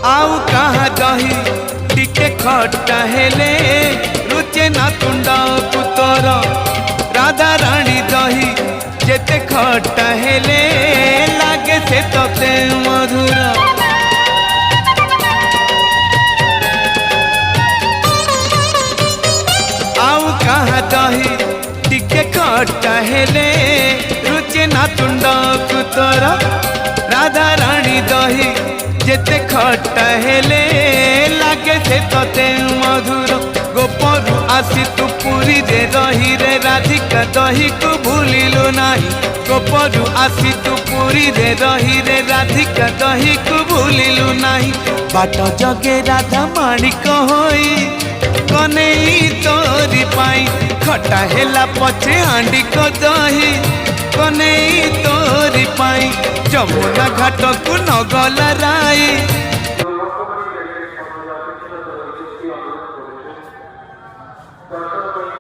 आउ कहाँ दही टिके खट्टा हेले रुचे ना तुंडा पुतर राधा रानी दही जेते खट्टा हेले लागे से तते मधुर। आउ कहाँ दही टिके खट्टा हेले रुचे ना तुंडा पुतर राधा रानी दही जेते खट्टा हेले लागे से तते मधुर। गोपरू आसी तू पुरी रे रही रे राधिका दही को भूलिलु नाही। गोपरू आसी तू पुरी रे रही रे राधिका दही को भूलिलु नाही। बाट जगे राधा माणिक होई कनेई तोरी पाई खट्टा हेला पछे हांडी को दही कनेई तोरी पाई जमुना घाट को नगला राई। Thank you.